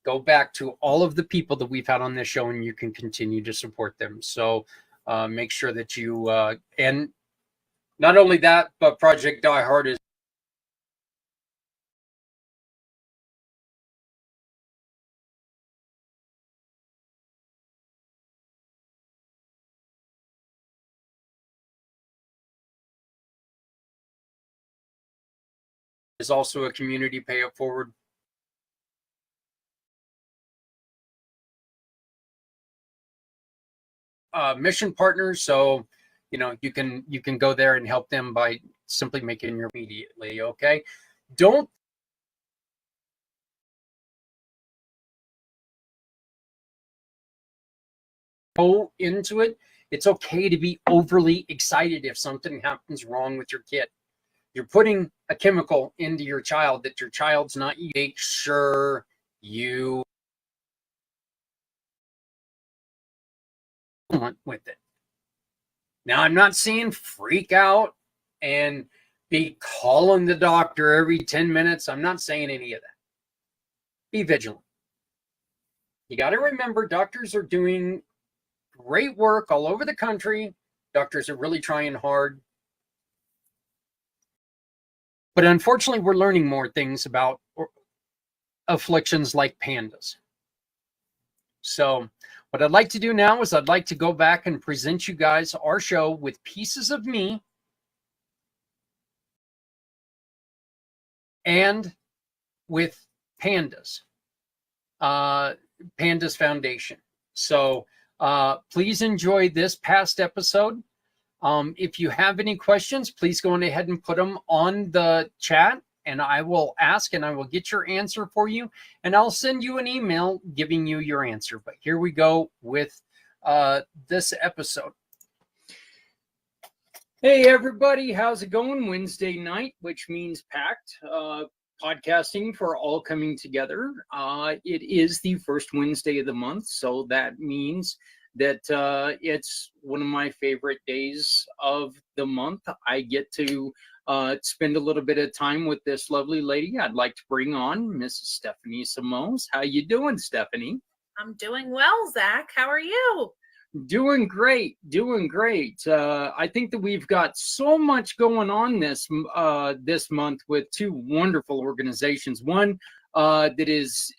go back to all of the people that we've had on this show, and you can continue to support them. So make sure that you, and not only that, but Project Die Hard is also a community pay it forward. Mission partners, so you can go there and help them by simply making your immediately. Okay, don't go into it. It's okay to be overly excited if something happens wrong with your kid. You're putting a chemical into your child that your child's not eating. Make sure you with it. Now, I'm not saying freak out and be calling the doctor every 10 minutes. I'm not saying any of that. Be vigilant. You got to remember, doctors are doing great work all over the country. Doctors are really trying hard. But unfortunately, we're learning more things about afflictions like pandas. So what I'd like to do now is I'd like to go back and present you guys our show with Pieces of Me and with Pandas, Pandas Foundation. So please enjoy this past episode. If you have any questions, please go on ahead and put them on the chat, and I will ask and I will get your answer for you, and I'll send you an email giving you your answer. But here we go with this episode. Hey, everybody. How's it going? Wednesday night, which means pACT, podcasting for all coming together. It is the first Wednesday of the month, so that means that it's one of my favorite days of the month. I get to spend a little bit of time with this lovely lady. I'd like to bring on Mrs. Stephanie Simos. How you doing, Stephanie? I'm doing well, Zach. How are you? Doing great, doing great. I think that we've got so much going on this month with two wonderful organizations. One that is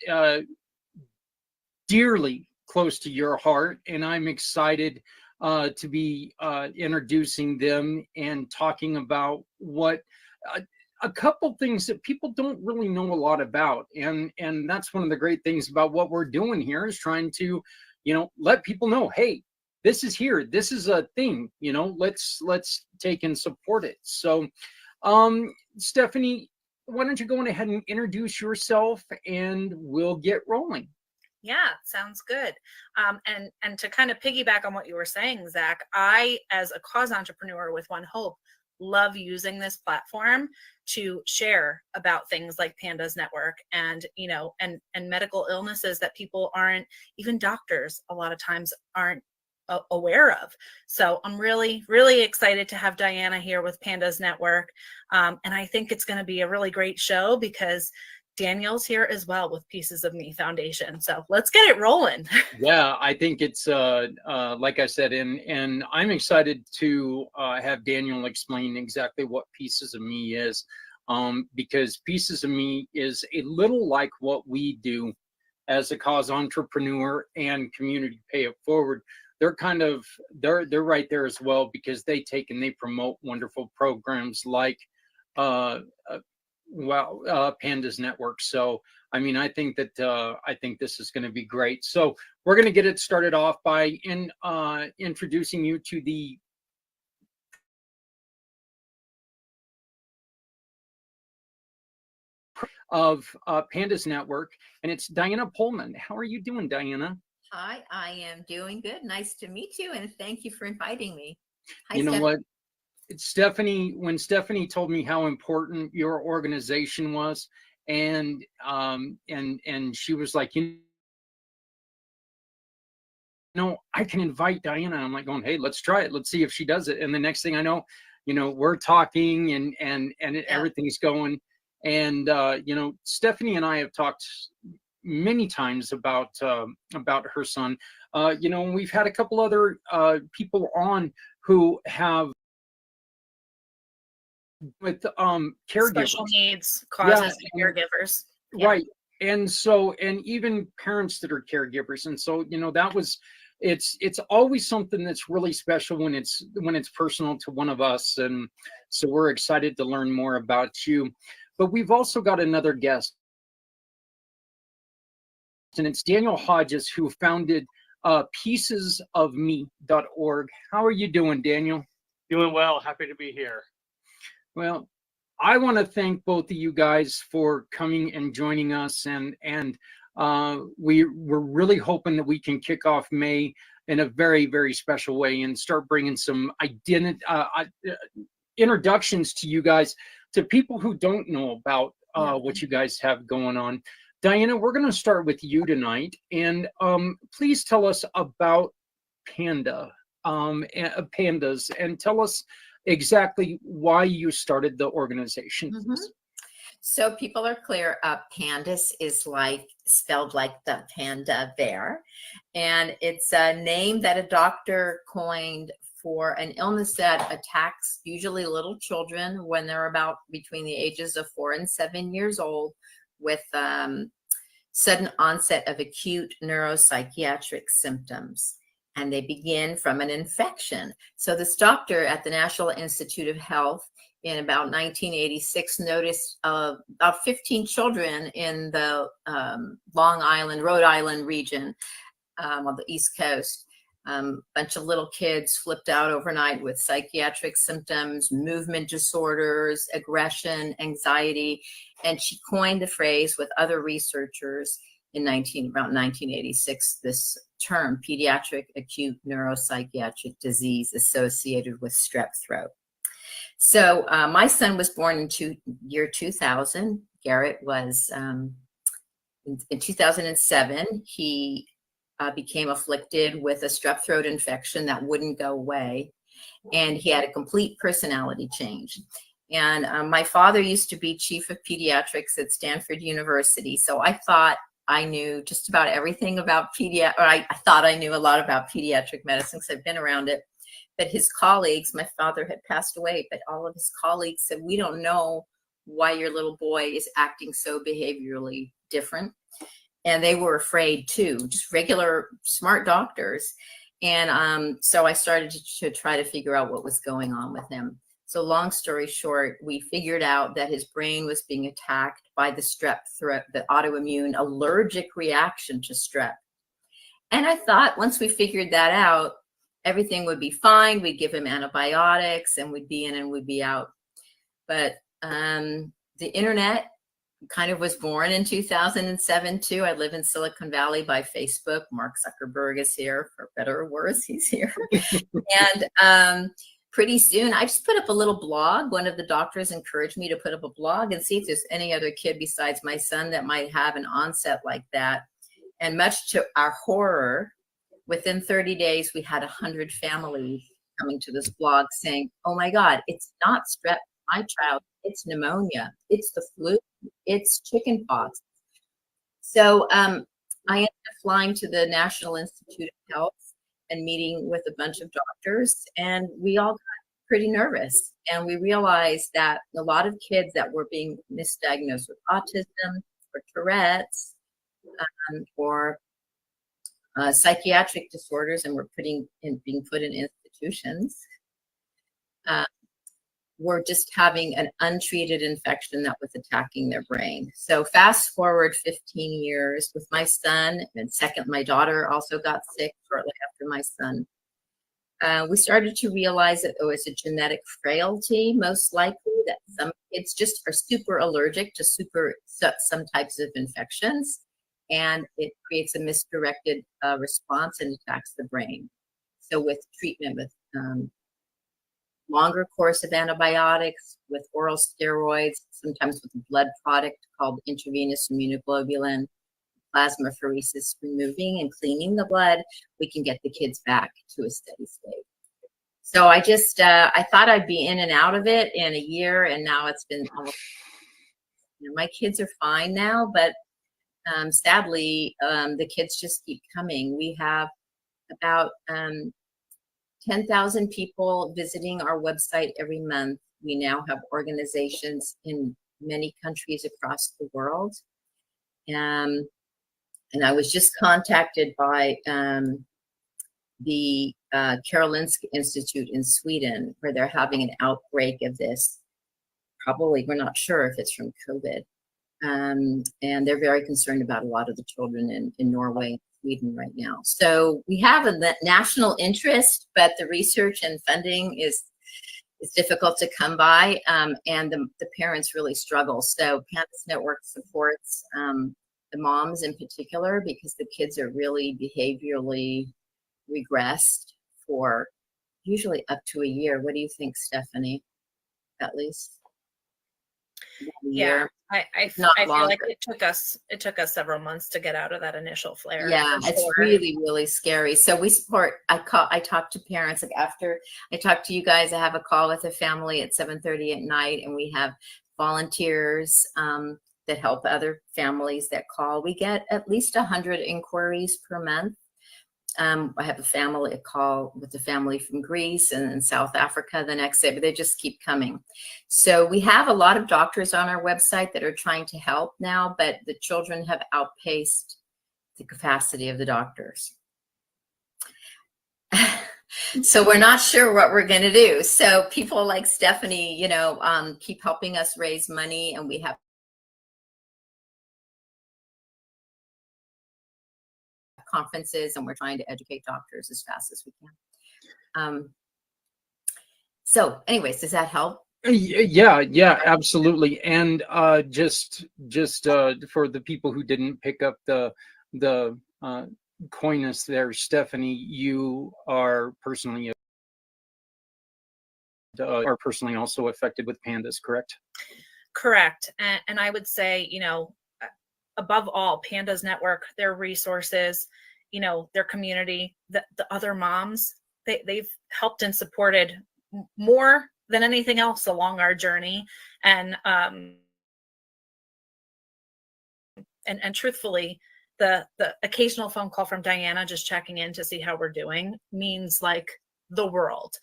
dearly close to your heart, and I'm excited to be introducing them and talking about what a couple things that people don't really know a lot about, and that's one of the great things about what we're doing here, is trying to let people know, hey, this is here, this is a thing, let's take and support it. So Stephanie, why don't you go on ahead and introduce yourself and we'll get rolling. Yeah, sounds good. And to kind of piggyback on what you were saying, Zach, I, as a cause entrepreneur with One Hope, love using this platform to share about things like Pandas Network and medical illnesses that people aren't, even doctors a lot of times aren't aware of. So I'm really, really excited to have Diana here with Pandas Network. And I think it's going to be a really great show because Daniel's here as well with Pieces of Me Foundation. So let's get it rolling. Yeah, I think it's like I said, and I'm excited to have Daniel explain exactly what Pieces of Me is, because Pieces of Me is a little like what we do as a cause entrepreneur and community pay it forward. They're they're right there as well, because they take and they promote wonderful programs like Pandas Network. So I mean, I think this is going to be great. So we're going to get it started off by introducing you to the of Pandas Network, and it's Diana Pullman. How are you doing, Diana? Hi, I am doing good. Nice to meet you, and thank you for inviting me. Hi, you know what? Stephanie, when Stephanie told me how important your organization was, and she was like, I can invite Diana. I'm like going, hey, let's try it. Let's see if she does it. And the next thing I know, we're talking and everything's going. And Stephanie and I have talked many times about her son. We've had a couple other people on who have with caregivers. Special needs Yeah, causes and caregivers. Yeah. right. And so, and even parents that are caregivers. And so, it's always something that's really special when it's personal to one of us. And so we're excited to learn more about you. But we've also got another guest, and it's Daniel Hodges, who founded piecesofme.org. How are you doing, Daniel? Doing well. Happy to be here. Well, I want to thank both of you guys for coming and joining us, and we're really hoping that we can kick off May in a very, very special way and start bringing some introductions to you guys, to people who don't know about what you guys have going on. Diana, we're going to start with you tonight, and please tell us about pandas, and tell us exactly why you started the organization. Mm-hmm. So people are clear. PANDAS is spelled like the panda bear, and it's a name that a doctor coined for an illness that attacks usually little children when they're about between the ages of 4 and 7 years old, with sudden onset of acute neuropsychiatric symptoms. And they begin from an infection. So this doctor at the National Institute of Health in about 1986 noticed about 15 children in the Long Island, Rhode Island region on the East Coast. Bunch of little kids flipped out overnight with psychiatric symptoms, movement disorders, aggression, anxiety. And she coined the phrase with other researchers in around 1986, this term, pediatric acute neuropsychiatric disease associated with strep throat. So my son was born in year 2000. Garrett was in 2007. He became afflicted with a strep throat infection that wouldn't go away, and he had a complete personality change. And my father used to be chief of pediatrics at Stanford University, so I thought I knew just about everything about I thought I knew a lot about pediatric medicine because I've been around it. But his colleagues, my father had passed away, but all of his colleagues said, we don't know why your little boy is acting so behaviorally different. And they were afraid too, just regular smart doctors. And so I started to try to figure out what was going on with him. So long story short, we figured out that his brain was being attacked by the strep throat, the autoimmune allergic reaction to strep. And I thought once we figured that out, everything would be fine. We'd give him antibiotics and we'd be in and we'd be out. But the internet kind of was born in 2007 too. I live in Silicon Valley by Facebook. Mark Zuckerberg is here, for better or worse, he's here. And pretty soon I just put up a little blog. One of the doctors encouraged me to put up a blog and see if there's any other kid besides my son that might have an onset like that. And much to our horror, within 30 days, we had 100 families coming to this blog saying, oh my God, it's not strep, my child, it's pneumonia, it's the flu, it's chicken pox. So I ended up flying to the National Institute of Health and meeting with a bunch of doctors, and we all got pretty nervous. And we realized that a lot of kids that were being misdiagnosed with autism or Tourette's or psychiatric disorders and were being put in institutions, were just having an untreated infection that was attacking their brain. So fast forward 15 years with my son, and my daughter also got sick shortly after my son. We started to realize that it was a genetic frailty, most likely, that some kids just are super allergic to some types of infections, and it creates a misdirected response and attacks the brain. So with treatment with longer course of antibiotics, with oral steroids, sometimes with a blood product called intravenous immunoglobulin, plasmapheresis, removing and cleaning the blood, we can get the kids back to a steady state. So I just, I thought I'd be in and out of it in a year, and now it's been almost, my kids are fine now, but sadly, the kids just keep coming. We have about 10,000 people visiting our website every month. We now have organizations in many countries across the world. And I was just contacted by the Karolinska Institute in Sweden, where they're having an outbreak of this. Probably, we're not sure if it's from COVID. And they're very concerned about a lot of the children in Norway and Sweden right now. So we have a national interest, but the research and funding is difficult to come by, and the parents really struggle. So PANDAS Network supports the moms in particular, because the kids are really behaviorally regressed for usually up to a year. What do you think, Stephanie? At least? Yeah, I feel like it took us several months to get out of that initial flare. Yeah, it's really, really scary. So we support, I talk to parents, like after I talk to you guys, I have a call with a family at 7:30 at night, and we have volunteers that help other families that call. We get at least 100 inquiries per month. I have a call with a family from Greece and in South Africa the next day, but they just keep coming. So we have a lot of doctors on our website that are trying to help now, but the children have outpaced the capacity of the doctors. So we're not sure what we're going to do. So people like Stephanie, keep helping us raise money, and we have conferences, and we're trying to educate doctors as fast as we can. So anyways, does that help? Yeah, absolutely. And just for the people who didn't pick up the coyness there, Stephanie, you are personally also affected with PANDAS, correct? Correct. And I would say, above all, PANDAS Network, their resources, their community, the other moms, they've helped and supported more than anything else along our journey. And truthfully, the occasional phone call from Diana just checking in to see how we're doing means like the world,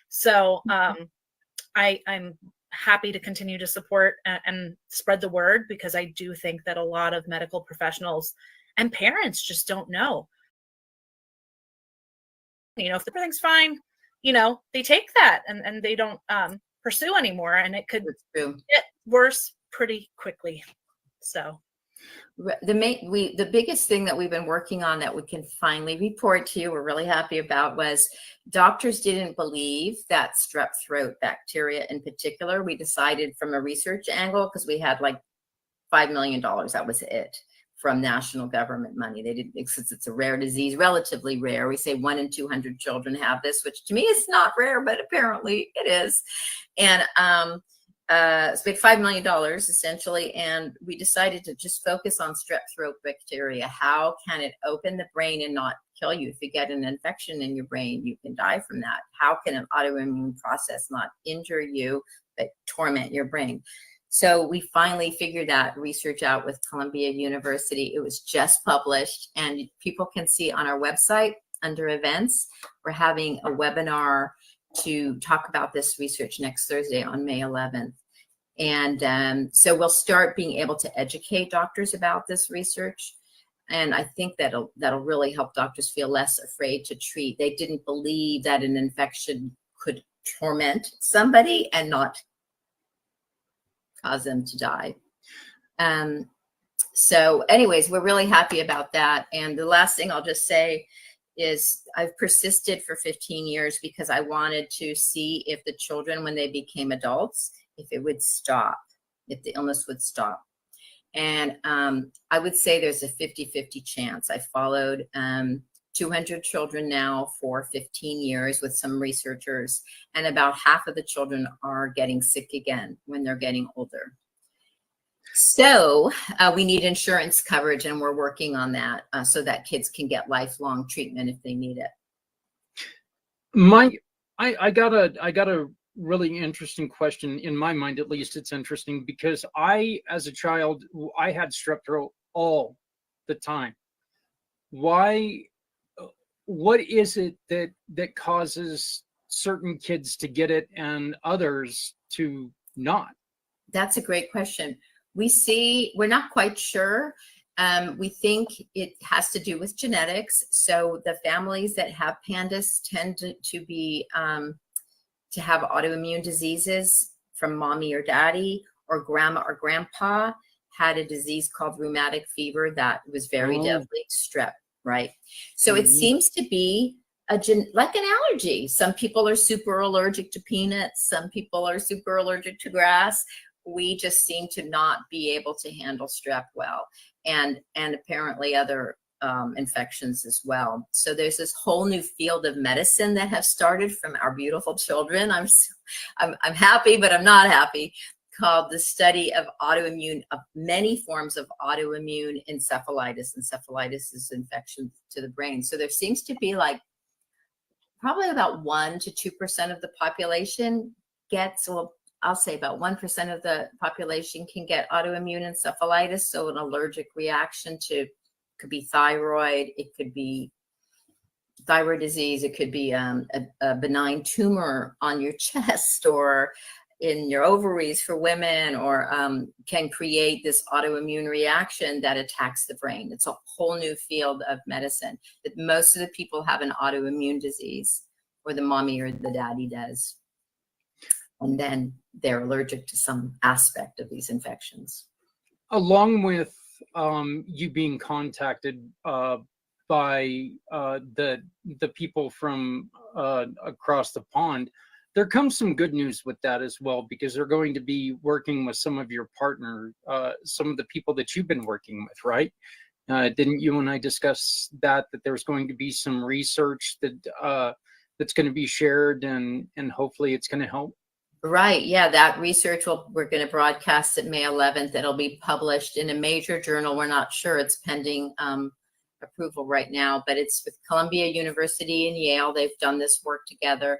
So I'm happy to continue to support and spread the word, because I do think that a lot of medical professionals and parents just don't know. If everything's fine, they take that and they don't pursue anymore, and it could get worse pretty quickly. So the biggest thing that we've been working on that we can finally report to you, we're really happy about, was doctors didn't believe that strep throat bacteria in particular. We decided from a research angle, because we had like $5 million, that was it, from national government money. They didn't, since it's a rare disease, relatively rare. We say 1 in 200 children have this, which to me is not rare, but apparently it is. And so we had $5 million essentially, and we decided to just focus on strep throat bacteria. How can it open the brain and not kill you? If you get an infection in your brain, you can die from that. How can an autoimmune process not injure you, but torment your brain? So we finally figured that research out with Columbia University. It was just published, and people can see on our website under events, we're having a webinar to talk about this research next Thursday on May 11th. And so we'll start being able to educate doctors about this research. And I think that'll really help doctors feel less afraid to treat. They didn't believe that an infection could torment somebody and not cause them to die. So anyways, we're really happy about that. And the last thing I'll just say is I've persisted for 15 years because I wanted to see if the children, when they became adults, if it would stop, if the illness would stop. And I would say there's a 50-50 chance. I followed 200 children now for 15 years with some researchers, and about half of the children are getting sick again when they're getting older. So we need insurance coverage, and we're working on that so that kids can get lifelong treatment if they need it. I got a really interesting question. In my mind, at least, it's interesting because as a child, I had strep throat all the time. Why? What is it that causes certain kids to get it and others to not? That's a great question. We're not quite sure. We think it has to do with genetics. So the families that have PANDAS tend to be to have autoimmune diseases from mommy or daddy, or grandma or grandpa had a disease called rheumatic fever that was very deadly, strep, right? So it seems to be like an allergy. Some people are super allergic to peanuts. Some people are super allergic to grass. We just seem to not be able to handle strep well, and apparently other infections as well. So there's this whole new field of medicine that have started from our beautiful children. I'm happy, but I'm not happy, called the study of many forms of autoimmune encephalitis. Encephalitis is infection to the brain. So there seems to be like probably about 1 to 2% of the population gets, well, I'll say about 1% of the population can get autoimmune encephalitis. So an allergic reaction to, could be thyroid, it could be thyroid disease, it could be a benign tumor on your chest or in your ovaries for women, or can create this autoimmune reaction that attacks the brain. It's a whole new field of medicine that most of the people have an autoimmune disease, or the mommy or the daddy does. And then they're allergic to some aspect of these infections. Along with you being contacted by the people from across the pond, there comes some good news with that as well, because they're going to be working with some of your partner, some of the people that you've been working with, right? Didn't you and I discuss that there's going to be some research that that's going to be shared, and hopefully it's going to help? Right. Yeah, that research we're going to broadcast it May 11th. It'll be published in a major journal. We're not sure. It's pending approval right now, but it's with Columbia University and Yale. They've done this work together.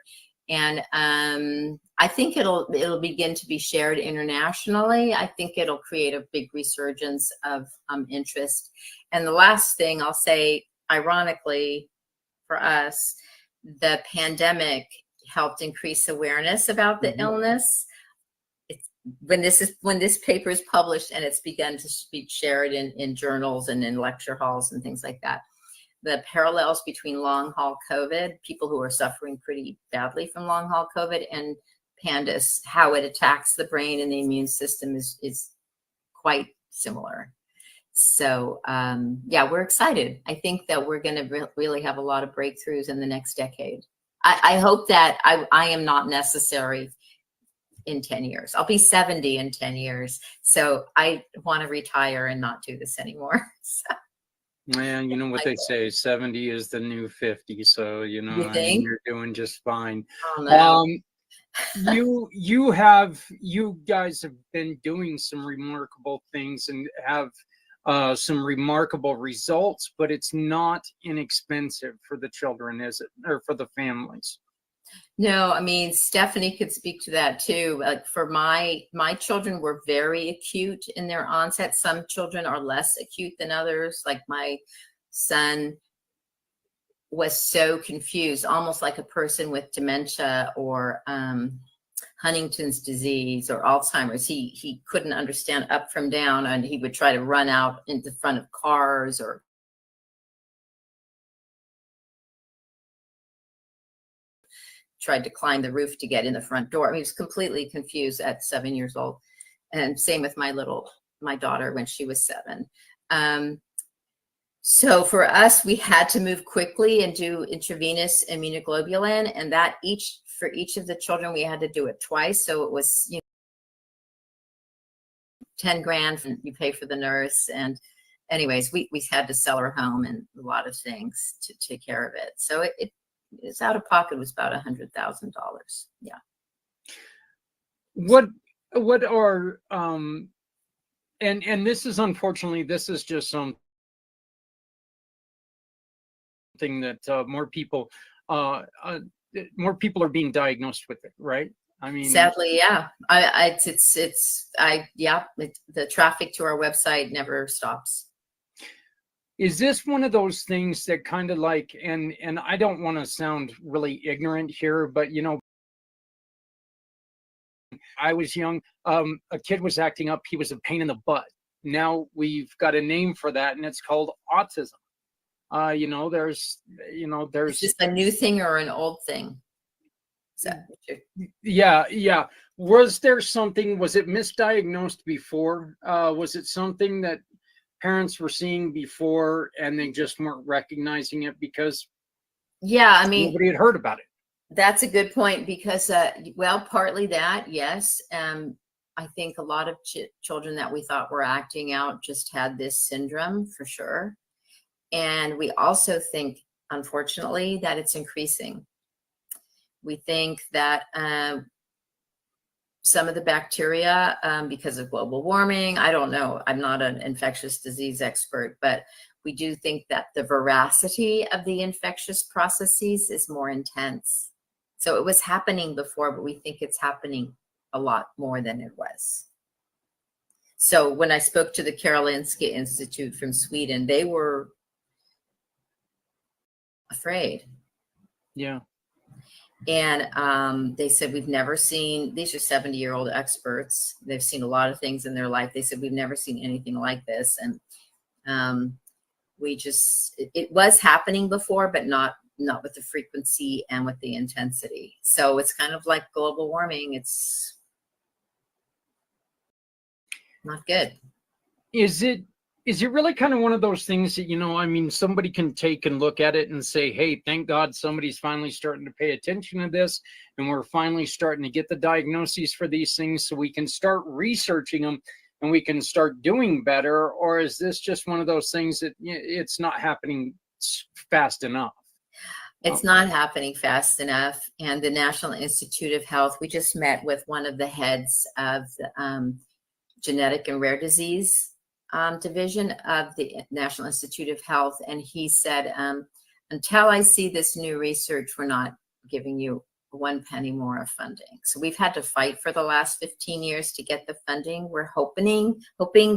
And I think it'll begin to be shared internationally. I think it'll create a big resurgence of interest. And the last thing I'll say, ironically for us, the pandemic helped increase awareness about the illness. When this paper is published and it's begun to be shared in journals and in lecture halls and things like that, the parallels between long haul COVID, people who are suffering pretty badly from long haul COVID, and PANDAS, how it attacks the brain and the immune system is quite similar. So yeah, we're excited. I think that we're going to really have a lot of breakthroughs in the next decade. I hope that I am not necessary in 10 years. I'll be 70 in 10 years. So I want to retire and not do this anymore. So. Man, you know what they say, 70 is the new 50. So, you know, You think? you're doing just fine. Oh, no. You guys have been doing some remarkable things and have some remarkable results, but it's not inexpensive for the children, is it? Or for the families? No, I mean, Stephanie could speak to that too. Like for my children were very acute in their onset. Some children are less acute than others. Like my son was so confused, almost like a person with dementia or Huntington's disease or Alzheimer's. He couldn't understand up from down, and he would try to run out in the front of cars or tried to climb the roof to get in the front door. I mean, he was completely confused at 7 years old. And same with my daughter when she was 7. So for us, we had to move quickly and do intravenous immunoglobulin, and that for each of the children, we had to do it twice. So it was, you know, 10 grand you pay for the nurse. And anyways, we had to sell our home and a lot of things to take care of it. So it's out of pocket was about $100,000. Yeah. What are and this is, unfortunately, this is just something that more people are being diagnosed with it, right? I mean, sadly, yeah. The traffic to our website never stops. Is this one of those things that kind of like, and I don't want to sound really ignorant here, but I was young, a kid was acting up, he was a pain in the butt. Now we've got a name for that, and it's called autism. There's Is this a new thing or an old thing? So, yeah. Was there something, was it misdiagnosed before? Was it something that parents were seeing before and they just weren't recognizing it because yeah, I mean, nobody had heard about it? that's a good point because, well, partly that, yes. I think a lot of children that we thought were acting out just had this syndrome for sure. And we also think, unfortunately, that it's increasing. We think that some of the bacteria, because of global warming, I don't know, I'm not an infectious disease expert, but we do think that the veracity of the infectious processes is more intense. So it was happening before, but we think it's happening a lot more than it was. So when I spoke to the Karolinska Institute from Sweden, they were afraid. Yeah. And they said, we've never seen, these are 70-year-old experts. They've seen a lot of things in their life. They said, we've never seen anything like this. And it was happening before, but not with the frequency and with the intensity. So it's kind of like global warming. It's not good. Is it really kind of one of those things that, somebody can take and look at it and say, hey, thank God somebody's finally starting to pay attention to this, and we're finally starting to get the diagnoses for these things so we can start researching them and we can start doing better? Or is this just one of those things that it's not happening fast enough? It's not happening fast enough. And the National Institute of Health, we just met with one of the heads of the genetic and rare disease division of the National Institute of Health. And he said, until I see this new research, we're not giving you 1 penny more of funding. So we've had to fight for the last 15 years to get the funding. We're hoping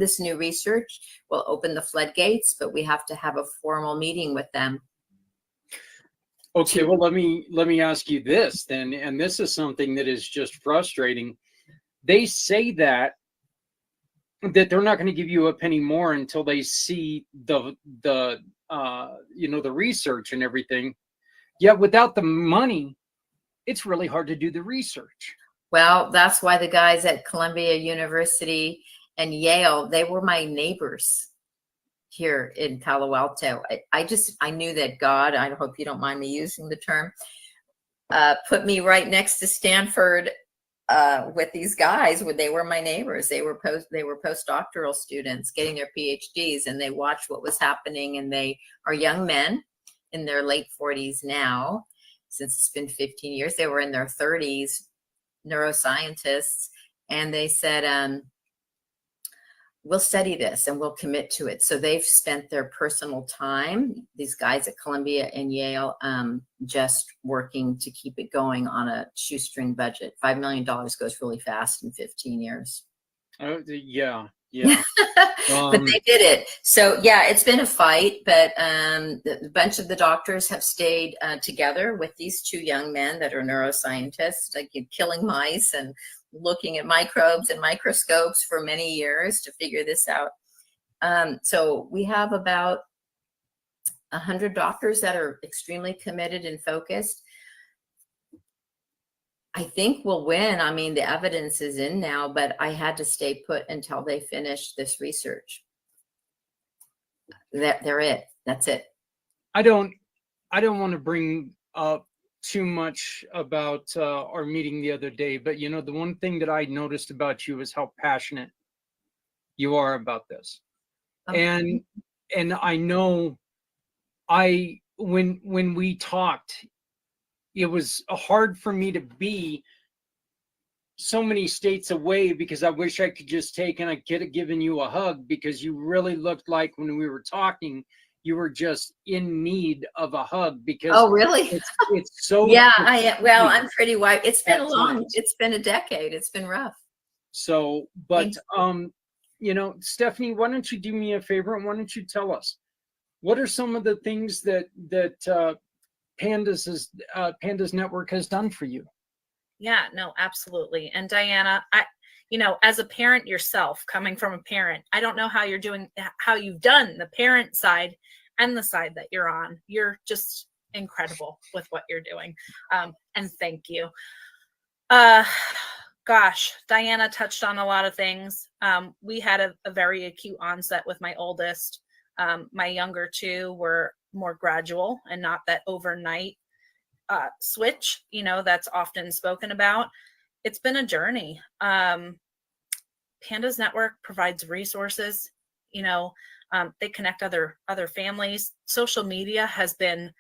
this new research will open the floodgates, but we have to have a formal meeting with them. Okay, well, let me ask you this then, and this is something that is just frustrating. They say that they're not going to give you a penny more until they see the research and everything. Yet without the money, it's really hard to do the research. Well, that's why the guys at Columbia University and Yale, they were my neighbors here in Palo Alto. I knew that God, I hope you don't mind me using the term, put me right next to Stanford with these guys. They were my neighbors. They were postdoctoral students getting their PhDs, and they watched what was happening. And they are young men in their late 40s now. Since it's been 15 years, they were in their 30s, neuroscientists, and they said, we'll study this and we'll commit to it. So they've spent their personal time, these guys at Columbia and Yale, just working to keep it going on a shoestring budget. $5 million goes really fast in 15 years. Yeah. But they did it. So yeah, it's been a fight, but a bunch of the doctors have stayed together with these 2 young men that are neuroscientists, like killing mice and looking at microbes and microscopes for many years to figure this out. So we have about 100 doctors that are extremely committed and focused. I think we'll win. I mean, the evidence is in now, but I had to stay put until they finish this research. That's it. I don't want to bring up too much about our meeting the other day, but the one thing that I noticed about you is how passionate you are about this. Okay. And I know when we talked, it was hard for me to be so many states away, because I wish I could just take and I could have given you a hug, because you really looked like, when we were talking, you were just in need of a hug. Because oh, really? It's so yeah. I'm pretty white. It's been it's been a decade. It's been rough. So, but Stephanie, why don't you do me a favor and why don't you tell us what are some of the things that Pandas Network has done for you? Yeah, no, absolutely. And Diana, as a parent yourself, coming from a parent, I don't know how you've done the parent side and the side that you're on. You're just incredible with what you're doing. And thank you. Gosh, Diana touched on a lot of things. We had a very acute onset with my oldest. My younger two were more gradual and not that overnight switch, that's often spoken about. It's been a journey. Pandas Network provides resources. They connect other families. Social media has been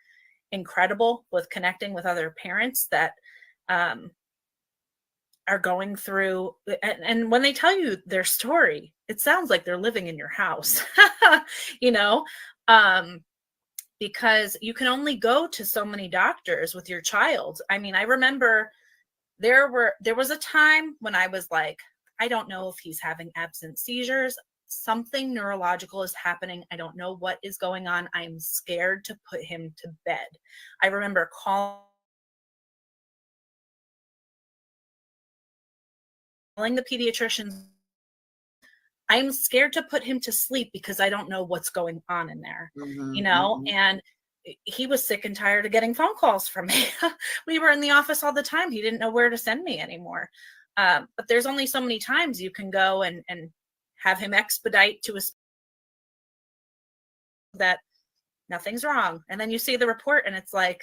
incredible with connecting with other parents that are going through, and when they tell you their story, it sounds like they're living in your house, because you can only go to so many doctors with your child. I mean, I remember there was a time when I was like, I don't know if he's having absent seizures. Something neurological is happening. I don't know what is going on. I'm scared to put him to bed. I remember calling the pediatrician. I'm scared to put him to sleep because I don't know what's going on in there, and he was sick and tired of getting phone calls from me. We were in the office all the time. He didn't know where to send me anymore. But there's only so many times you can go and have him expedite to that nothing's wrong. And then you see the report and it's like,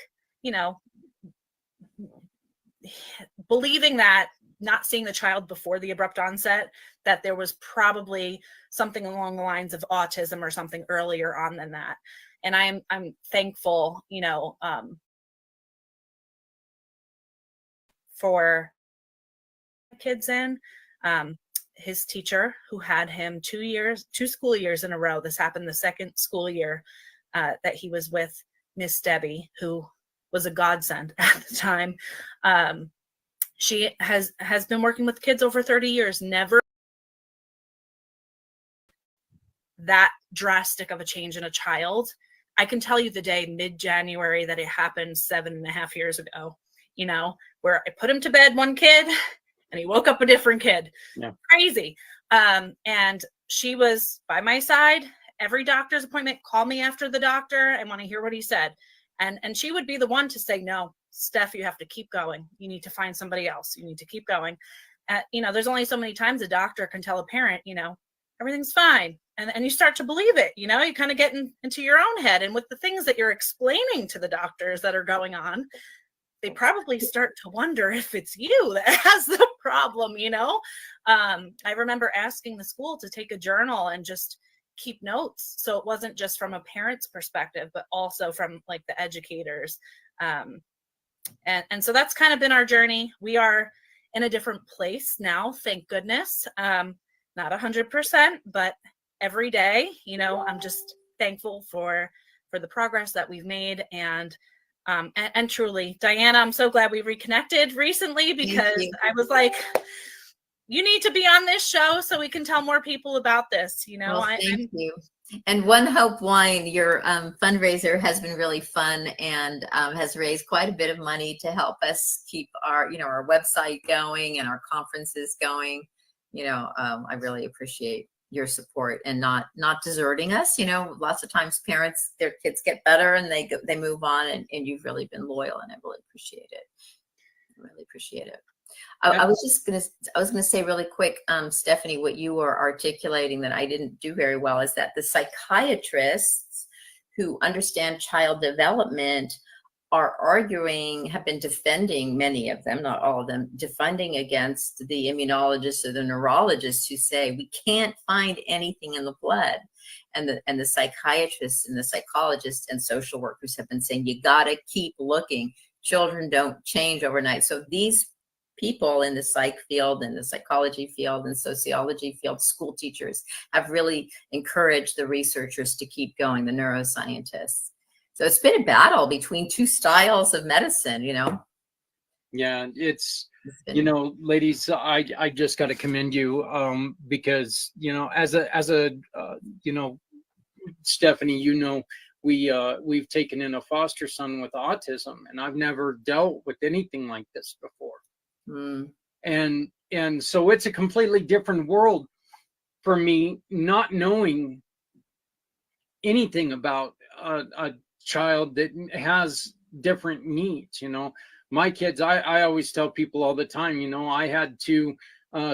believing that, not seeing the child before the abrupt onset, that there was probably something along the lines of autism or something earlier on than that. And I'm thankful, for kids in. His teacher, who had him 2 school years in a row, this happened the second school year that he was with Miss Debbie, who was a godsend at the time. She has been working with kids over 30 years, never that drastic of a change in a child. I can tell you the day mid-January that it happened 7.5 years ago, where I put him to bed, one kid, and he woke up a different kid. Yeah. Crazy. And she was by my side. Every doctor's appointment, call me after the doctor. I want to hear what he said. And she would be the one to say, no, Steph, you have to keep going. You need to find somebody else. You need to keep going. There's only so many times a doctor can tell a parent, everything's fine. And you start to believe it, you kind of get into your own head. And with the things that you're explaining to the doctors that are going on, they probably start to wonder if it's you that has the problem, I remember asking the school to take a journal and just keep notes. So it wasn't just from a parent's perspective, but also from like the educators. And so that's kind of been our journey. We are in a different place now, thank goodness. Not 100%, but every day, I'm just thankful for the progress that we've made. And truly, Diana, I'm so glad we reconnected recently, because I was like, you need to be on this show so we can tell more people about this. Well, thank you. And One Hope Wine, your fundraiser has been really fun and has raised quite a bit of money to help us keep our, our website going and our conferences going. I really appreciate your support and not deserting us. Lots of times parents, their kids get better and they move on, and you've really been loyal, and I really appreciate it. I was gonna say really quick, Stephanie, what you were articulating that I didn't do very well is that the psychiatrists who understand child development have been defending, many of them, not all of them, defending against the immunologists or the neurologists who say we can't find anything in the blood. And the psychiatrists and the psychologists and social workers have been saying, you gotta keep looking. Children don't change overnight. So these people in the psych field and the psychology field and sociology field, school teachers, have really encouraged the researchers to keep going, the neuroscientists. So it's been a battle between two styles of medicine, Yeah, it's ladies, I just got to commend you, because, as a Stephanie, we've taken in a foster son with autism, and I've never dealt with anything like this before. Mm. And so it's a completely different world for me, not knowing anything about a child that has different needs. My kids, I always tell people all the time, I had two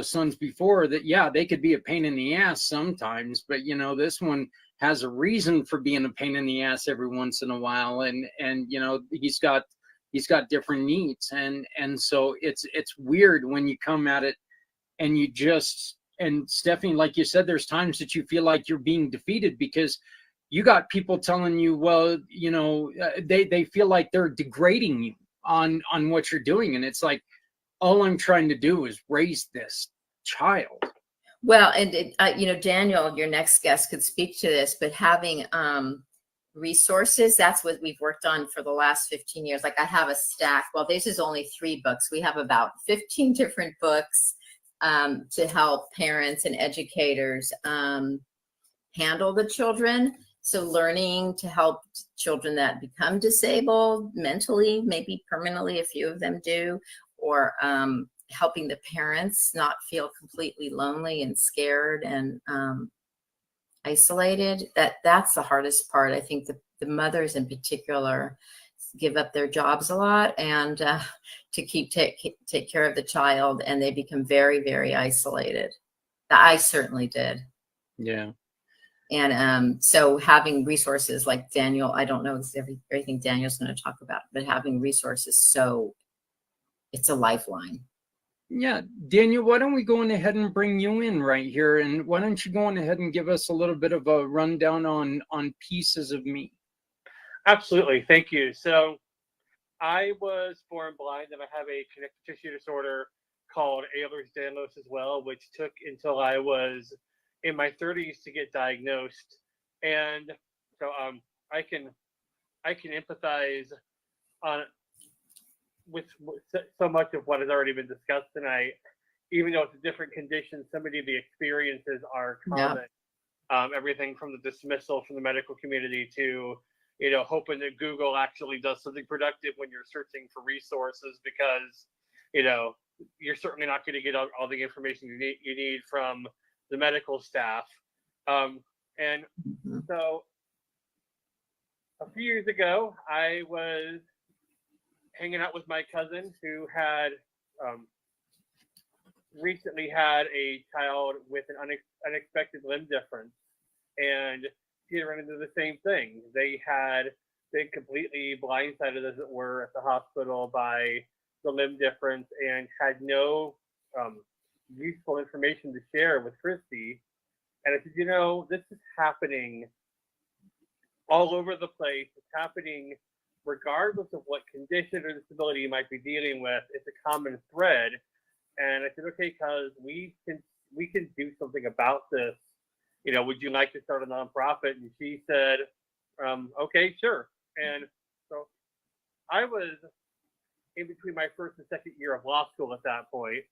sons before that, yeah, they could be a pain in the ass sometimes, but this one has a reason for being a pain in the ass every once in a while, and he's got different needs, and so it's weird when you come at it and you just, and Stephanie, like you said, there's times that you feel like you're being defeated because you got people telling you, well, they feel like they're degrading you on what you're doing, and it's like, all I'm trying to do is raise this child. Well, and Daniel, your next guest, could speak to this, but having resources, that's what we've worked on for the last 15 years. Like I have a stack. Well, this is only 3 books. We have about 15 different books to help parents and educators handle the children. So learning to help children that become disabled mentally, maybe permanently, a few of them do, or helping the parents not feel completely lonely and scared and isolated. That's the hardest part. I think the mothers in particular give up their jobs a lot and to take care of the child, and they become very, very isolated. I certainly did. Yeah. And so having resources like Daniel, I don't know everything Daniel's going to talk about, but having resources, so it's a lifeline. Yeah, Daniel, why don't we go on ahead and bring you in right here, and why don't you go on ahead and give us a little bit of a rundown on Pieces of Me? Absolutely. Thank you. So I was born blind, and I have a connective tissue disorder called Ehlers-Danlos as well, which took until I was in my 30s to get diagnosed. And so I can empathize on with so much of what has already been discussed tonight. Even though it's a different condition, so many of the experiences are common. Yeah. Everything from the dismissal from the medical community to hoping that Google actually does something productive when you're searching for resources, because you're certainly not going to get all the information you need from the medical staff. And so a few years ago, I was hanging out with my cousin who had recently had a child with an unexpected limb difference, and he had run into the same thing. They had been completely blindsided, as it were, at the hospital by the limb difference, and had no useful information to share with Christy. And I said, this is happening all over the place. It's happening regardless of what condition or disability you might be dealing with. It's a common thread. And I said, okay, cuz we can do something about this. Would you like to start a nonprofit? And she said, okay, sure. And so I was in between my first and second year of law school at that point.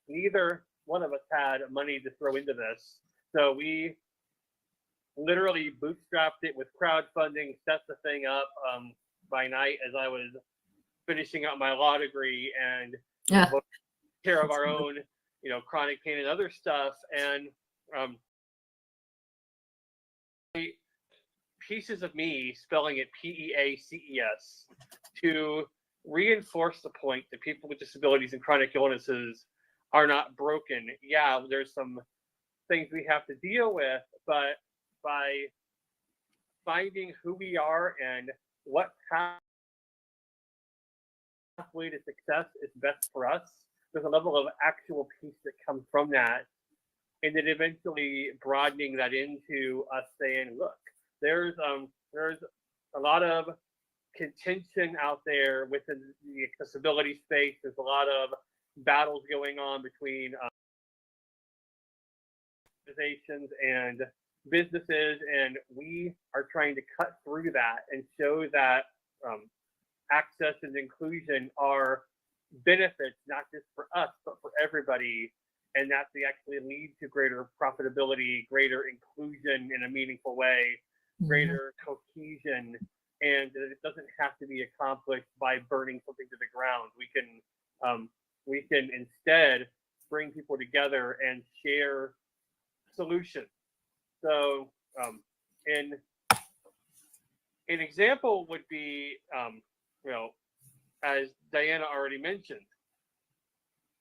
Neither one of us had money to throw into this. So we literally bootstrapped it with crowdfunding, set the thing up by night as I was finishing up my law degree, and took care of our own, chronic pain and other stuff. And Pieces of Me, spelling it PEACES, to reinforce the point that people with disabilities and chronic illnesses are not broken. Yeah, there's some things we have to deal with, but by finding who we are and what pathway to success is best for us, there's a level of actual peace that comes from that, and then eventually broadening that into us saying, look, there's a lot of contention out there within the accessibility space. There's a lot of battles going on between organizations and businesses, and we are trying to cut through that and show that access and inclusion are benefits, not just for us, but for everybody. and that they actually lead to greater profitability, greater inclusion in a meaningful way, greater cohesion, and that it doesn't have to be accomplished by burning something to the ground. We can instead bring people together and share solutions. So, an example would be, as Diana already mentioned,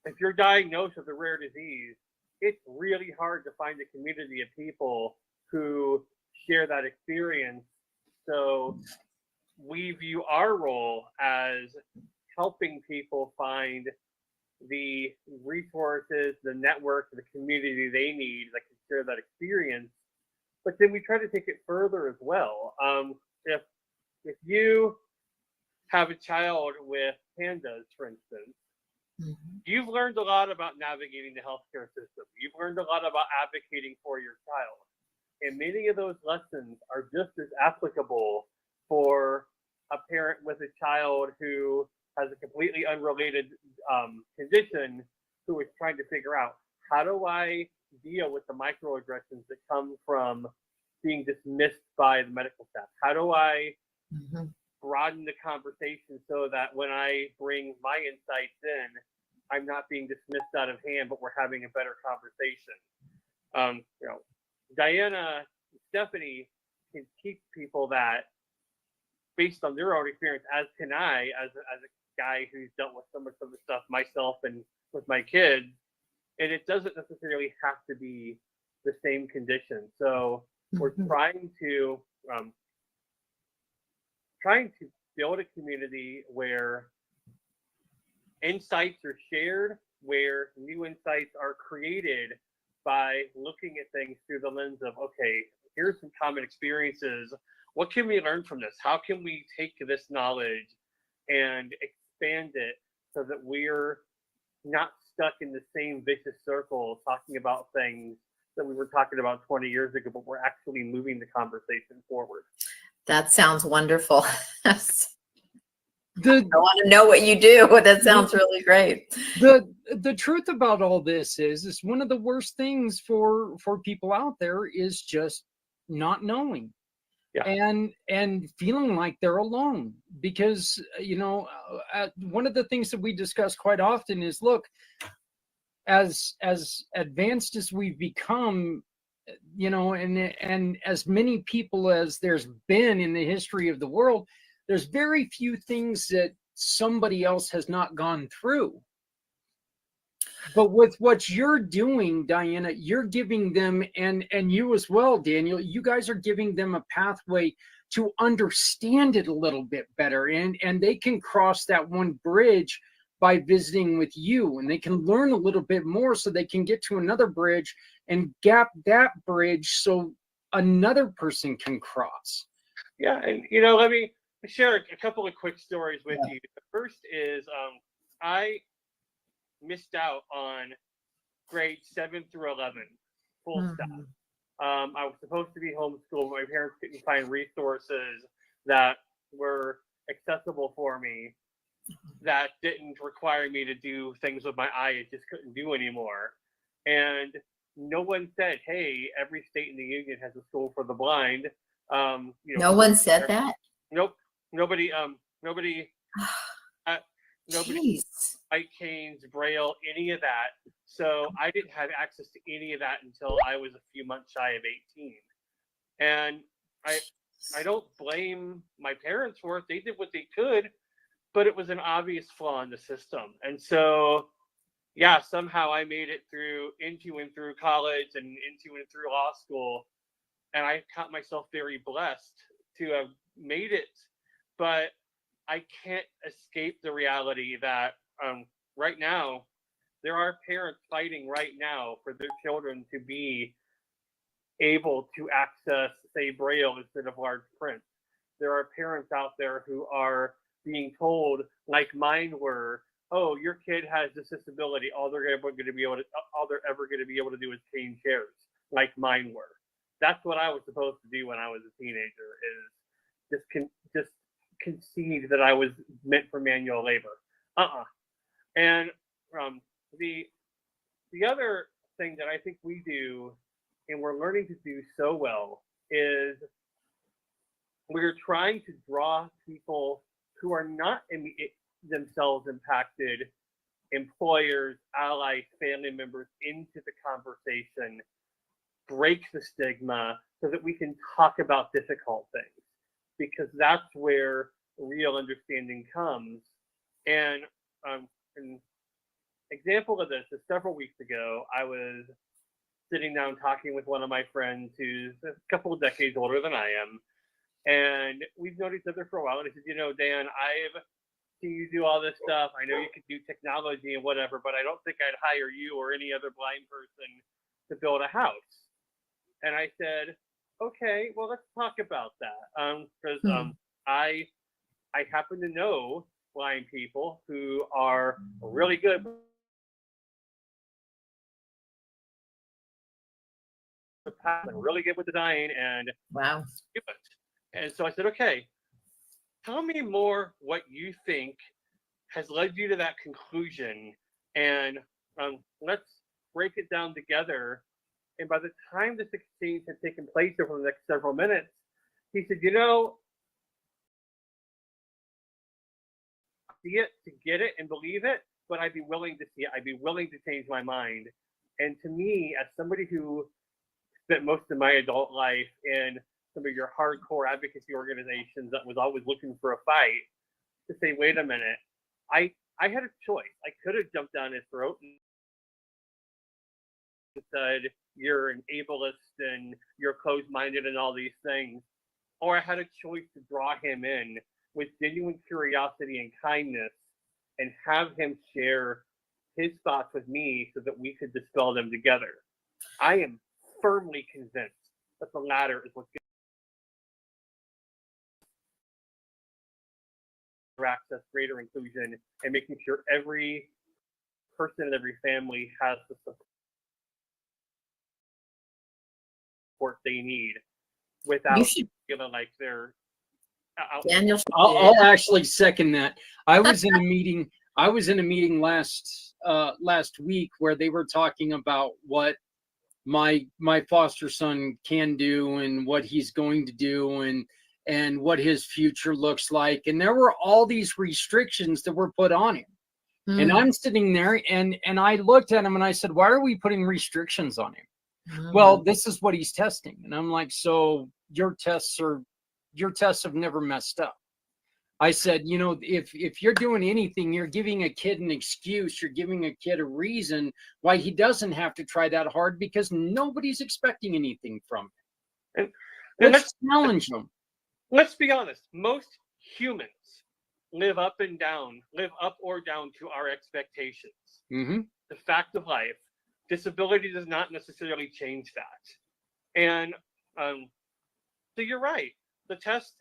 if you're diagnosed with a rare disease, it's really hard to find a community of people who share that experience. So we view our role as helping people find the resources, the network, the community they need that can share that experience. But then we try to take it further as well. If you have a child with pandas, for instance, you've learned a lot about navigating the healthcare system. You've learned a lot about advocating for your child. And many of those lessons are just as applicable for a parent with a child who has a completely unrelated condition who is trying to figure out, how do I deal with the microaggressions that come from being dismissed by the medical staff? How do I broaden the conversation so that when I bring my insights in, I'm not being dismissed out of hand, but we're having a better conversation. Diana, Stephanie can teach people that based on their own experience, as can I, as a guy who's dealt with so much of the stuff myself and with my kids. And it doesn't necessarily have to be the same condition. So we're trying to build a community where insights are shared, where new insights are created by looking at things through the lens of, okay, here's some common experiences. What can we learn from this? How can we take this knowledge and expand it so that we're not stuck in the same vicious circle talking about things that we were talking about 20 years ago, but we're actually moving the conversation forward. That sounds wonderful. I The want to know what you do. That sounds really great. the truth about all this is one of the worst things for people out there is just not knowing. Yeah. And feeling like they're alone, because one of the things that we discuss quite often is, look, as advanced as we've become, and as many people as there's been in the history of the world, there's very few things that somebody else has not gone through. But with what you're doing, Diana, you're giving them, and you as well, Daniel, you guys are giving them a pathway to understand it a little bit better. And they can cross that one bridge by visiting with you, and they can learn a little bit more so they can get to another bridge and gap that bridge so another person can cross. Yeah, and let me share a couple of quick stories with you. The first is I missed out on grades 7 through 11, full stop. I was supposed to be homeschooled, but my parents couldn't find resources that were accessible for me that didn't require me to do things with my eye. It just couldn't do anymore. And no one said, hey, every state in the union has a school for the blind. No one said that? Nope. Nobody Jeez. White canes, Braille, any of that. So I didn't have access to any of that until I was a few months shy of 18. And I don't blame my parents for it. They did what they could, but it was an obvious flaw in the system. And so, yeah, somehow I made it into and through college and into and through law school. And I count myself very blessed to have made it. But I can't escape the reality that right now, there are parents fighting right now for their children to be able to access, say, Braille instead of large print. There are parents out there who are being told, like mine were, oh, your kid has this disability. All they're ever going to be able to do is change chairs, like mine were. That's what I was supposed to do when I was a teenager, is just concede that I was meant for manual labor. And the The other thing that I think we do, and we're learning to do so well, is we're trying to draw people who are not themselves impacted, employers, allies, family members, into the conversation, break the stigma so that we can talk about difficult things, because that's where real understanding comes. And an example of this is several weeks ago, I was sitting down talking with one of my friends who's a couple of decades older than I am. And we've known each other for a while. And he said, you know, Dan, I've seen you do all this stuff. I know you can do technology and whatever, but I don't think I'd hire you or any other blind person to build a house. And I said, okay, well, let's talk about that. Because I happen to know blind people who are really good and really good with design and Wow. do it. And so I said, okay, tell me more what you think has led you to that conclusion, and let's break it down together. And by the time this exchange had taken place over the next several minutes, he said, you know, see it to get it and believe it, but I'd be willing to see it. I'd be willing to change my mind. And to me, as somebody who spent most of my adult life in some of your hardcore advocacy organizations that was always looking for a fight, to say, wait a minute, I had a choice. I could have jumped down his throat and said, you're an ableist and you're closed-minded and all these things. Or I had a choice to draw him in with genuine curiosity and kindness and have him share his thoughts with me so that we could dispel them together. I am firmly convinced that the latter is what's greater access, greater inclusion, and making sure every person and every family has the support they need without feeling like they're Daniel, I'll actually second that. I was in a meeting. I was in a meeting last week where they were talking about what my foster son can do and what he's going to do and what his future looks like. And there were all these restrictions that were put on him. And I'm sitting there and I looked at him and I said, why are we putting restrictions on him? Well, this is what he's testing. And I'm like, so your tests have never messed up. I said, you know, if you're doing anything, you're giving a kid an excuse, you're giving a kid a reason why he doesn't have to try that hard, because nobody's expecting anything from him. And let's challenge them. Let's be honest. Most humans live up or down to our expectations. Mm-hmm. The fact of life. Disability does not necessarily change that. And so you're right. The test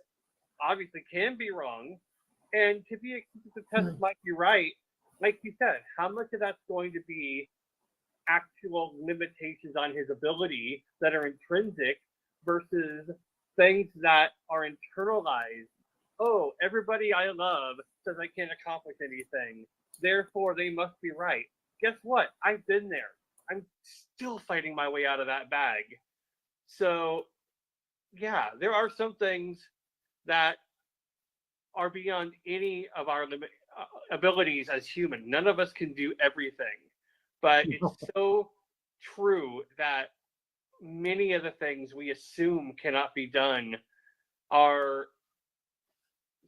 obviously can be wrong, and to be the test might be right. Like you said, how much of that's going to be actual limitations on his ability that are intrinsic versus things that are internalized? Oh, everybody I love says I can't accomplish anything, therefore they must be right. Guess what? I've been there. I'm still fighting my way out of that bag. So yeah, there are some things that are beyond any of our abilities as human. None of us can do everything, but it's so true that many of the things we assume cannot be done are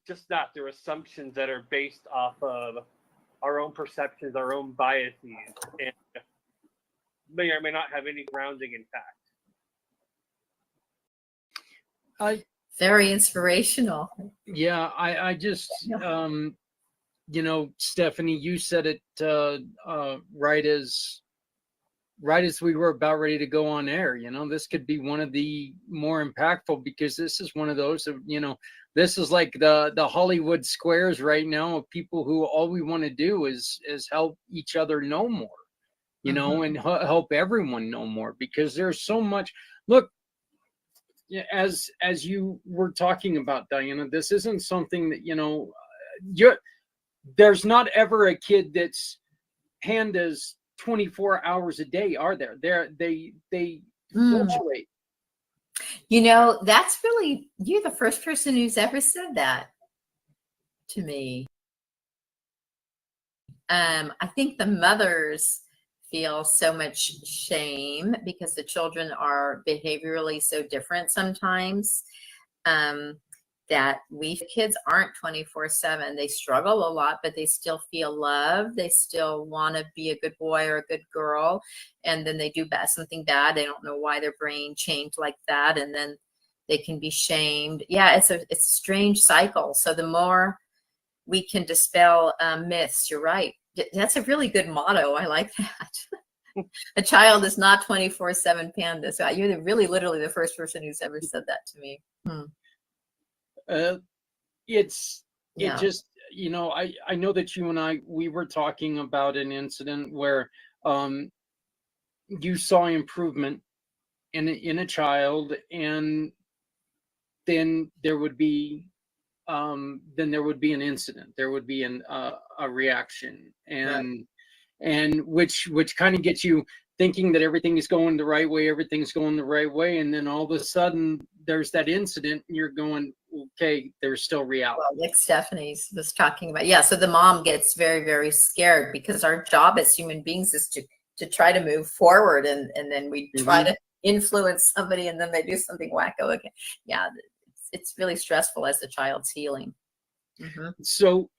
just that. They're assumptions that are based off of our own perceptions, our own biases, and may or may not have any grounding in fact. Very inspirational. Yeah, I just, you know, Stephanie, you said it right as we were about ready to go on air. You know, this could be one of the more impactful, because this is one of those, you know, this is like the Hollywood squares right now of people who all we want to do is help each other know more, you know, and help everyone know more, because there's so much. Look, as you were talking about, Diana, this isn't something that, you know, there's not ever a kid that's pandas 24 hours a day, are there? They Mm. fluctuate. You know, that's really, you're the first person who's ever said that to me. I think the mothers feel so much shame because the children are behaviorally so different sometimes, that kids aren't 24/7. They struggle a lot, but they still feel love. They still want to be a good boy or a good girl. And then they do something bad. They don't know why their brain changed like that. And then they can be shamed. Yeah, it's a strange cycle. So the more we can dispel myths, you're right. That's a really good motto. I like that. A child is not 24/7 panda. So you're really literally the first person who's ever said that to me. It Yeah. just, you know, I know that you and we were talking about an incident where you saw improvement in a child, and then there would be an incident, there would be a reaction, and which kind of gets you thinking that everything is going the right way, and then all of a sudden there's that incident and you're going, okay, there's still reality. Well, like Stephanie was talking about. Yeah, so the mom gets very, very scared because our job as human beings is to try to move forward, and then we try to influence somebody and then they do something wacko again. Yeah, it's really stressful as the child's healing. So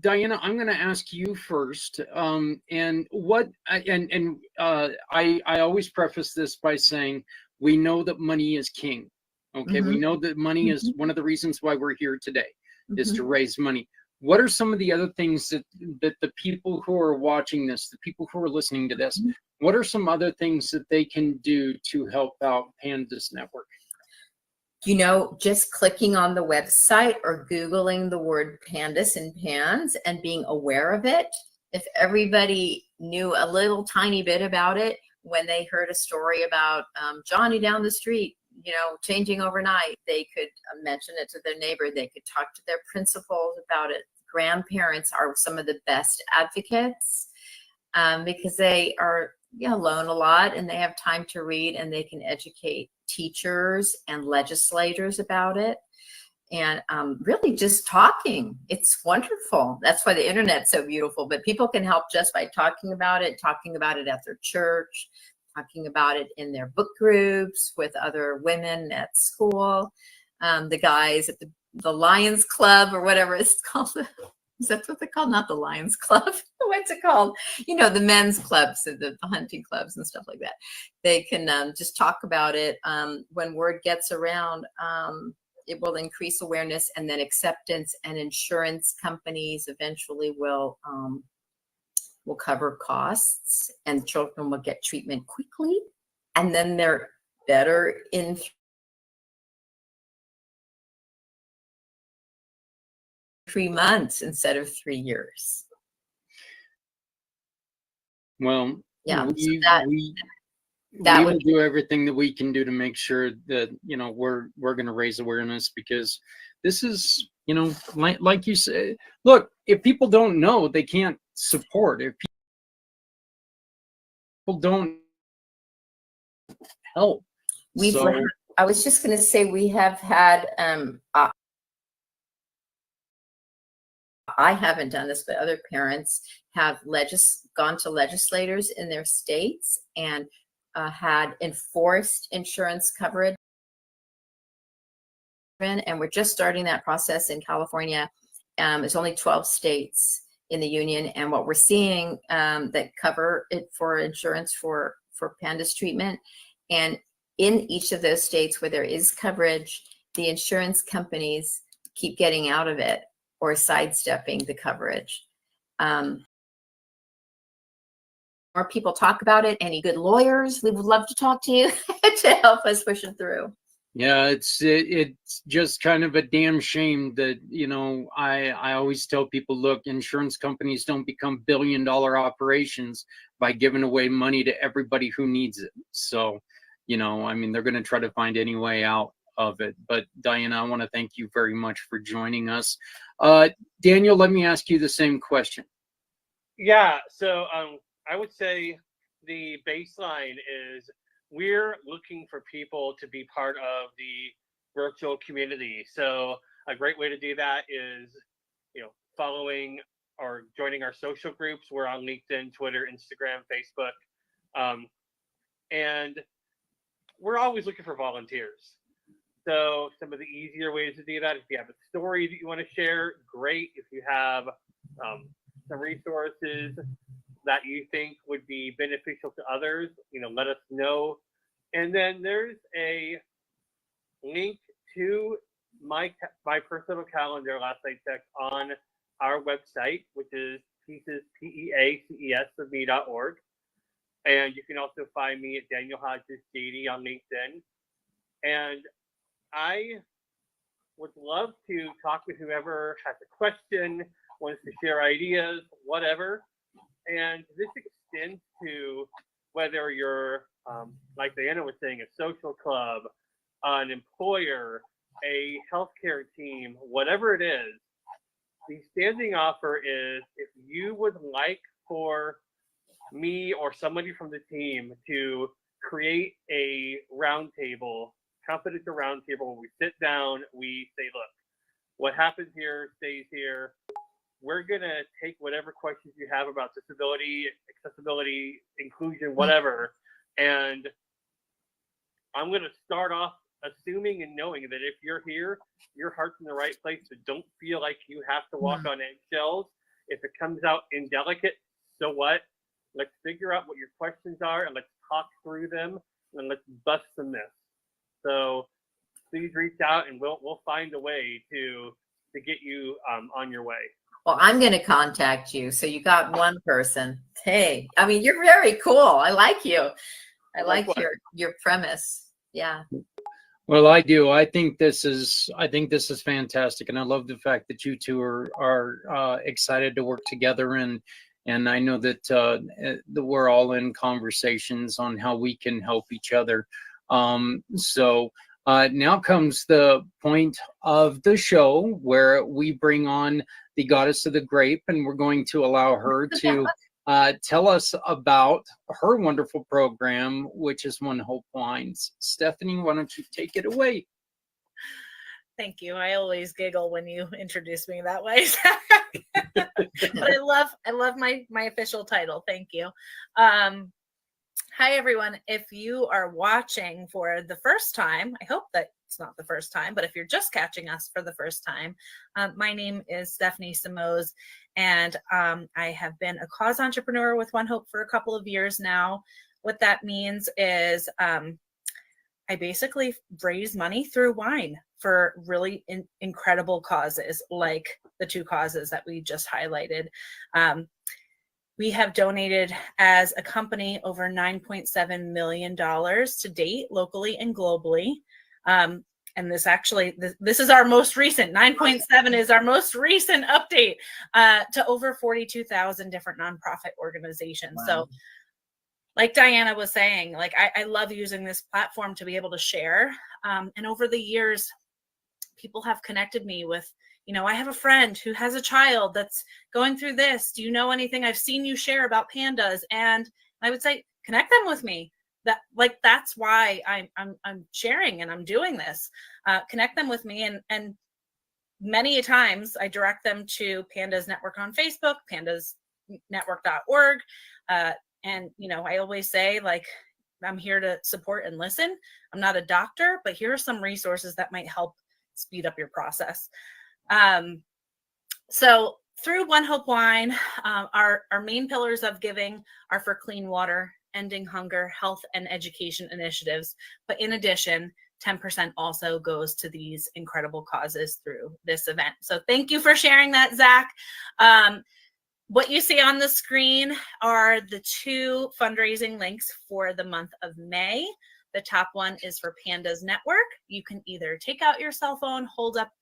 Diana, I'm going to ask you first. And what, I always preface this by saying, we know that money is king. Okay. We know that money is one of the reasons why we're here today, is to raise money. What are some of the other things that the people who are watching this, the people who are listening to this, what are some other things that they can do to help out Pandas Network? You know, just clicking on the website or Googling the word pandas and pans and being aware of it. If everybody knew a little tiny bit about it, when they heard a story about Johnny down the street, you know, changing overnight, they could mention it to their neighbor. They could talk to their principals about it. Grandparents are some of the best advocates because they are alone a lot and they have time to read, and they can educate teachers and legislators about it. And really just talking, it's wonderful. That's why the internet's so beautiful. But people can help just by talking about it at their church, talking about it in their book groups with other women at school, the guys at the Lions Club or whatever it's called. Is that what they're called? Not the Lions Club. What's it called? You know, the men's clubs, the hunting clubs and stuff like that. They can just talk about it. When word gets around, it will increase awareness, and then acceptance, and insurance companies eventually will cover costs, and children will get treatment quickly, and then they're better in 3 months instead of 3 years. Well, yeah, we will do everything that we can do to make sure that, you know, we're going to raise awareness, because this is, you know, like you say, look, if people don't know, they can't support. If people don't help, I was just going to say, we have had I haven't done this, but other parents have gone to legislators in their states and had enforced insurance coverage. And we're just starting that process in California. There's only 12 states in the union. And what we're seeing that cover it for insurance for pandas treatment. And in each of those states where there is coverage, the insurance companies keep getting out of it or sidestepping the coverage. More people talk about it. Any good lawyers, we would love to talk to you to help us push it through. Yeah, it's just kind of a damn shame that, you know, I always tell people, look, insurance companies don't become billion-dollar operations by giving away money to everybody who needs it. So, you know, I mean, they're going to try to find any way out of it. But Diana, I want to thank you very much for joining us. Daniel, let me ask you the same question. Yeah, so I would say the baseline is we're looking for people to be part of the virtual community. So a great way to do that is, following or joining our social groups. We're on LinkedIn, Twitter, Instagram, Facebook. And we're always looking for volunteers. So some of the easier ways to do that, if you have a story that you want to share, great. If you have some resources that you think would be beneficial to others, let us know. And then there's a link to my personal calendar last I checked on our website, which is pieces, PEACES.me.org. And you can also find me at Daniel Hodges JD on LinkedIn. And I would love to talk with whoever has a question, wants to share ideas, whatever. And this extends to whether you're, like Diana was saying, a social club, an employer, a healthcare team, whatever it is. The standing offer is, if you would like for me or somebody from the team to create a roundtable, confidential roundtable, where we sit down, we say, look, what happens here stays here. We're going to take whatever questions you have about disability, accessibility, inclusion, whatever, and I'm going to start off assuming and knowing that if you're here, your heart's in the right place, so don't feel like you have to walk on eggshells. If it comes out indelicate, so what? Let's figure out what your questions are and let's talk through them and let's bust some myths. So please reach out and we'll find a way to get you on your way. Well, I'm going to contact you. So you got one person. Hey, I mean, you're very cool. I like you. I like your premise. Yeah. Well, I do. I think this is fantastic, and I love the fact that you two are excited to work together, and I know that we're all in conversations on how we can help each other. So now comes the point of the show where we bring on the goddess of the grape, and we're going to allow her to tell us about her wonderful program, which is One Hope Wines. Stephanie, why don't you take it away? Thank you. I always giggle when you introduce me that way. But I love my official title. Thank you. Hi, everyone. If you are watching for the first time, I hope that it's not the first time, but if you're just catching us for the first time, my name is Stephanie Simoes, and I have been a cause entrepreneur with One Hope for a couple of years now. What that means is I basically raise money through wine for really incredible causes, like the two causes that we just highlighted. We have donated as a company over $9.7 million to date, locally and globally. And this actually, this is our most recent, 9.7 is our most recent update to over 42,000 different nonprofit organizations. Wow. So like Diana was saying, like I love using this platform to be able to share. And over the years, people have connected me with, I have a friend who has a child that's going through this. Do you know anything? I've seen you share about pandas. And I would say, connect them with me. That's why I'm sharing and I'm doing this. Connect them with me. And many times I direct them to Pandas Network on Facebook, pandasnetwork.org. And, I always say, I'm here to support and listen. I'm not a doctor, but here are some resources that might help speed up your process. So through One Hope Wine, our main pillars of giving are for clean water, ending hunger, health, and education initiatives. But in addition, 10% also goes to these incredible causes through this event. So thank you for sharing that, Zach. What you see on the screen are the two fundraising links for the month of May. The top one is for Pandas Network. You can either take out your cell phone, hold up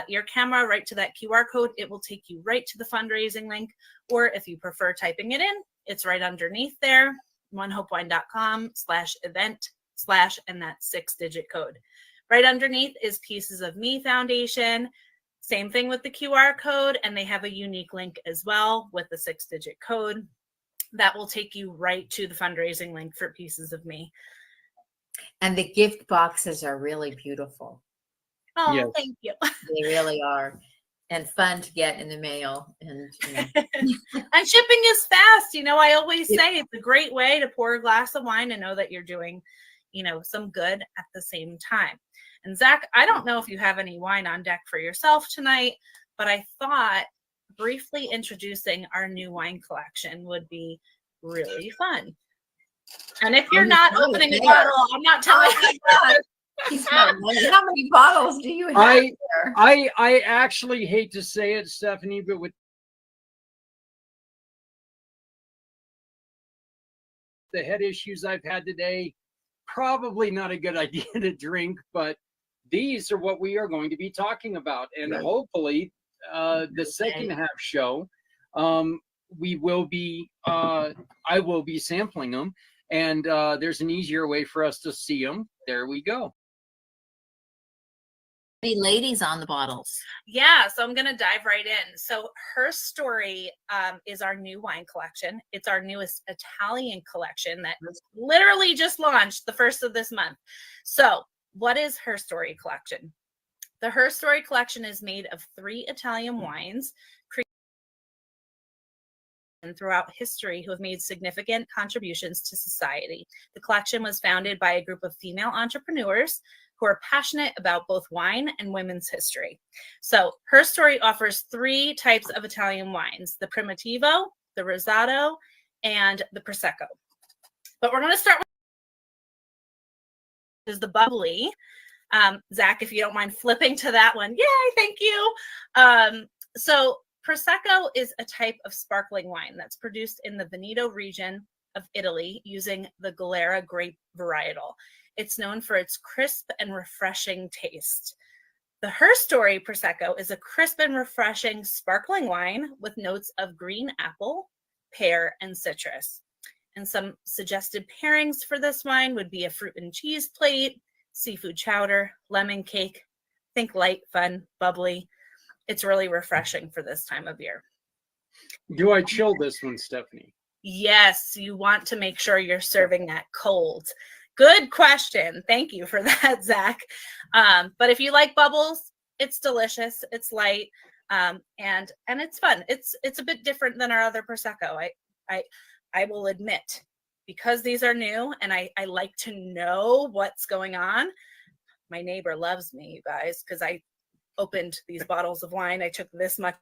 your camera right to that QR code. It will take you right to the fundraising link. Or if you prefer typing it in, it's right underneath there, onehopewine.com/event/ and that 6-digit code. Right underneath is Pieces of Me Foundation. Same thing with the QR code, and they have a unique link as well with the 6-digit code. that will take you right to the fundraising link for Pieces of Me. And the gift boxes are really beautiful. Oh, Yes. thank you. They really are. And fun to get in the mail. And And shipping is fast. I always say it's a great way to pour a glass of wine and know that you're doing, some good at the same time. And Zach, I don't know if you have any wine on deck for yourself tonight, but I thought briefly introducing our new wine collection would be really fun. And if you're not opening a bottle, I'm not telling you. How many bottles do you have there? I actually hate to say it, Stephanie, but with the head issues I've had today, probably not a good idea to drink, but these are what we are going to be talking about. And Right. hopefully the second half show, we will be, I will be sampling them, and there's an easier way for us to see them. There we go. Any ladies on the bottles? Yeah, so I'm going to dive right in. So Her Story is our new wine collection. It's our newest Italian collection that literally just launched the first of this month. So what is Her Story collection? The Her Story collection is made of 3 Italian wines throughout history who have made significant contributions to society. The collection was founded by a group of female entrepreneurs who are passionate about both wine and women's history. So Her Story offers 3 types of Italian wines: the Primitivo, the Rosato, and the Prosecco. But we're going to start with the bubbly. Zach, if you don't mind flipping to that one. Yay, thank you. So Prosecco is a type of sparkling wine that's produced in the Veneto region of Italy using the Galera grape varietal. It's known for its crisp and refreshing taste. The Her Story Prosecco is a crisp and refreshing sparkling wine with notes of green apple, pear, and citrus. And some suggested pairings for this wine would be a fruit and cheese plate, seafood chowder, lemon cake. Think light, fun, bubbly. It's really refreshing for this time of year. Do I chill this one, Stephanie? Yes, you want to make sure you're serving that cold. Good question. Thank you for that, Zach. But if you like bubbles, it's delicious. It's light, and it's fun. It's a bit different than our other Prosecco. I will admit, because these are new and I like to know what's going on. My neighbor loves me, you guys, because I opened these bottles of wine. I took this much